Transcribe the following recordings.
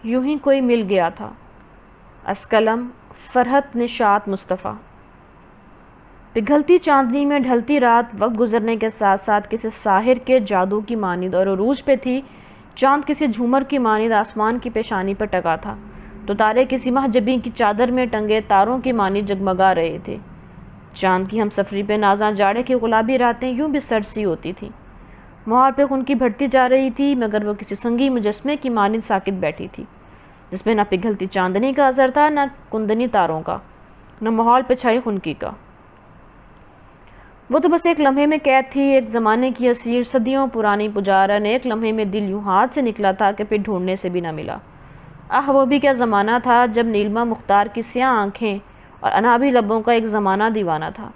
یوں ہی کوئی مل گیا تھا۔ از قلم فرحت نشاط مصطفیٰ۔ پگھلتی چاندنی میں ڈھلتی رات وقت گزرنے کے ساتھ ساتھ کسی ساحر کے جادو کی مانند اور عروج پہ تھی۔ چاند کسی جھومر کی مانند آسمان کی پیشانی پر ٹکا تھا تو تارے کسی مہجبی کی چادر میں ٹنگے تاروں کی مانند جگمگا رہے تھے۔ چاند کی ہم سفری پہ نازاں جاڑے کی گلابی راتیں یوں بھی سرد سی ہوتی تھیں۔ مہار پہ خنکی بڑھتی جا رہی تھی مگر وہ کسی سنگی مجسمے کی مانند ساکت بیٹھی تھی، جس میں نہ پگھلتی چاندنی کا اثر تھا، نہ کندنی تاروں کا، نہ ماحول پہ چھائی خنکی کا۔ وہ تو بس ایک لمحے میں قید تھی، ایک زمانے کی اسیر، صدیوں پرانی پجارن۔ ایک لمحے میں دل یوں ہاتھ سے نکلا تھا کہ پھر ڈھونڈنے سے بھی نہ ملا۔ وہ بھی کیا زمانہ تھا جب نیلما مختار کی سیاہ آنکھیں اور انابی لبوں کا ایک زمانہ دیوانہ تھا۔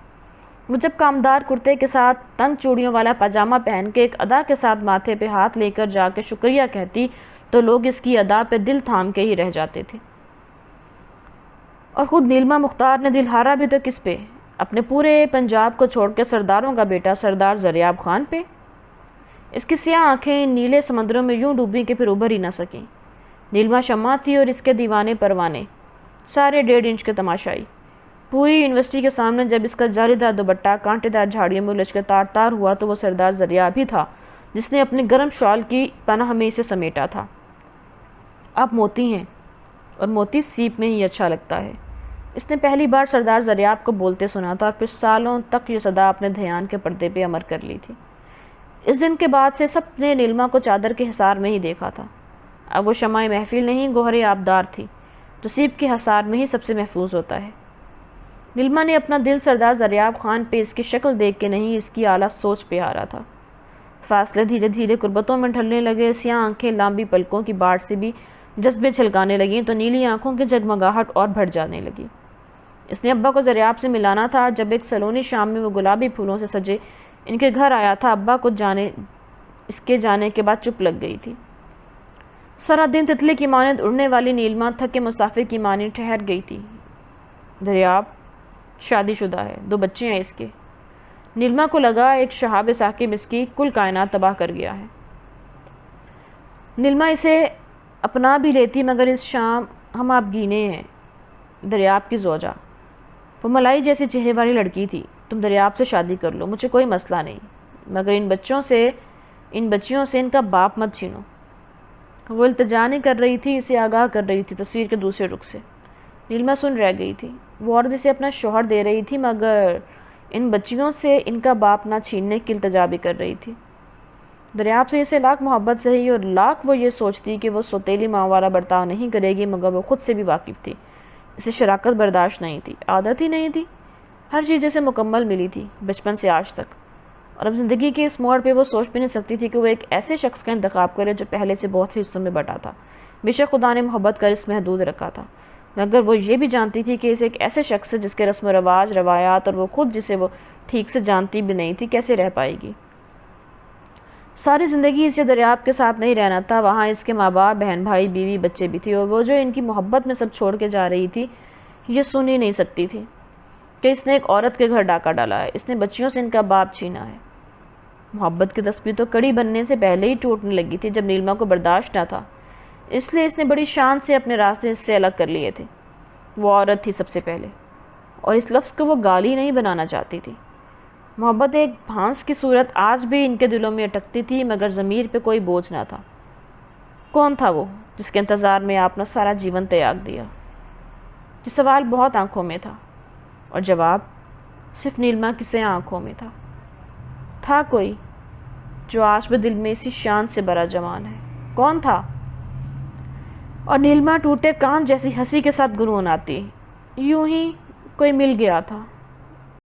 وہ جب کامدار کرتے کے ساتھ تنگ چوڑیوں والا پاجامہ پہن کے ایک ادا کے ساتھ ماتھے پہ ہاتھ لے کر جا کے شکریہ کہتی تو لوگ اس کی ادا پہ دل تھام کے ہی رہ جاتے تھے۔ اور خود نیلما مختار نے دل ہارا بھی تو کس پہ؟ اپنے پورے پنجاب کو چھوڑ کے سرداروں کا بیٹا سردار زریاب خان پہ۔ اس کی سیاہ آنکھیں نیلے سمندروں میں یوں ڈوبی کہ پھر ابھر ہی نہ سکیں۔ نیلما شمع تھی اور اس کے دیوانے پروانے، سارے 1.5 انچ کے تماشائی۔ پوری یونیورسٹی کے سامنے جب اس کا جالی دار دوپٹہ کانٹے دار جھاڑیوں میں الجھ کے تار تار ہوا تو وہ سردار زریاب ہی تھا جس نے اپنے گرم شال کی پناہ میں اسے سمیٹا تھا۔ آپ موتی ہیں اور موتی سیپ میں ہی اچھا لگتا ہے، اس نے پہلی بار سردار زریاب کو بولتے سنا تھا اور پھر سالوں تک یہ صدا اپنے دھیان کے پردے پہ امر کر لی تھی۔ اس دن کے بعد سے سب نے نیلما کو چادر کے حصار میں ہی دیکھا تھا۔ اب وہ شمع محفل نہیں، گوہر آبدار تھی، تو سیپ کے حصار میں ہی سب سے محفوظ ہوتا ہے۔ نیلما نے اپنا دل سردار زریاب خان پہ اس کی شکل دیکھ کے نہیں، اس کی اعلیٰ سوچ پہ ہارا تھا۔ فاصلے دھیرے دھیرے قربتوں میں ڈھلنے لگے، سیاہ آنکھیں لامبی پلکوں کی باڑ سے بھی جذبے چھلکانے لگیں تو نیلی آنکھوں کی جگمگاہٹ اور بڑھ جانے لگی۔ اس نے ابا کو زریاب سے ملانا تھا۔ جب ایک سلونی شام میں وہ گلابی پھولوں سے سجے ان کے گھر آیا تھا، ابا کو اس کے جانے کے بعد چپ لگ گئی تھی۔ سارا دن تتلی کی مانند اڑنے والی نیلما تھکے مسافر کی مانند ٹھہر گئی تھی۔ زریاب شادی شدہ ہے، 2 بچے ہیں اس کے۔ نیلما کو لگا ایک شہاب ثاقب اس کی کل کائنات تباہ کر گیا ہے۔ نیلما اسے اپنا بھی لیتی مگر اس شام ہم آپ گینے ہیں۔ دریاب کی زوجہ، وہ ملائی جیسی چہرے والی لڑکی تھی۔ تم دریاب سے شادی کر لو، مجھے کوئی مسئلہ نہیں، مگر ان بچیوں سے ان کا باپ مت چھینو۔ وہ التجا نہیں کر رہی تھی، اسے آگاہ کر رہی تھی تصویر کے دوسرے رخ سے۔ نیلما سن رہ گئی تھی۔ وہ عورت اسے اپنا شوہر دے رہی تھی مگر ان بچیوں سے ان کا باپ نہ چھیننے کی التجا بھی کر رہی تھی۔ دریاب سے اسے لاکھ محبت سہی اور لاکھ وہ یہ سوچتی کہ وہ سوتیلی ماں والا برتاؤ نہیں کرے گی، مگر وہ خود سے بھی واقف تھی، اسے شراکت برداشت نہیں تھی، عادت ہی نہیں تھی۔ ہر چیز جیسے مکمل ملی تھی بچپن سے آج تک، اور اب زندگی کے اس موڑ پہ وہ سوچ بھی نہیں سکتی تھی کہ وہ ایک ایسے شخص کا انتخاب کرے جو پہلے سے بہت سے حصوں میں بٹا تھا۔ بے شک خدا نے محبت کا رزق محدود رکھا تھا، مگر وہ یہ بھی جانتی تھی کہ اسے ایک ایسے شخص سے جس کے رسم و رواج، روایات اور وہ خود جسے وہ ٹھیک سے جانتی بھی نہیں تھی کیسے رہ پائے گی۔ ساری زندگی اسے دریاب کے ساتھ نہیں رہنا تھا، وہاں اس کے ماں باپ، بہن بھائی، بیوی، بچے بھی تھے، اور وہ جو ان کی محبت میں سب چھوڑ کے جا رہی تھی یہ سن ہی نہیں سکتی تھی کہ اس نے ایک عورت کے گھر ڈاکہ ڈالا ہے، اس نے بچیوں سے ان کا باپ چھینا ہے۔ محبت کی تسبیح تو کڑی بننے سے پہلے ہی ٹوٹنے لگی تھی جب نیلما کو برداشت نہ تھا، اس لیے اس نے بڑی شان سے اپنے راستے اس سے الگ کر لیے تھے۔ وہ عورت تھی سب سے پہلے، اور اس لفظ کو وہ گالی نہیں بنانا چاہتی تھی۔ محبت ایک بھانس کی صورت آج بھی ان کے دلوں میں اٹکتی تھی مگر ضمیر پہ کوئی بوجھ نہ تھا۔ کون تھا وہ جس کے انتظار میں آپ نے سارا جیون تیاگ دیا؟ یہ سوال بہت آنکھوں میں تھا اور جواب صرف نیلما کی سے آنکھوں میں تھا۔ تھا کوئی جو آج بھی دل میں اسی شان سے برا جوان ہے۔ کون تھا؟ اور نیلما ٹوٹے کان جیسی ہنسی کے ساتھ گنگناتی، یوں ہی کوئی مل گیا تھا۔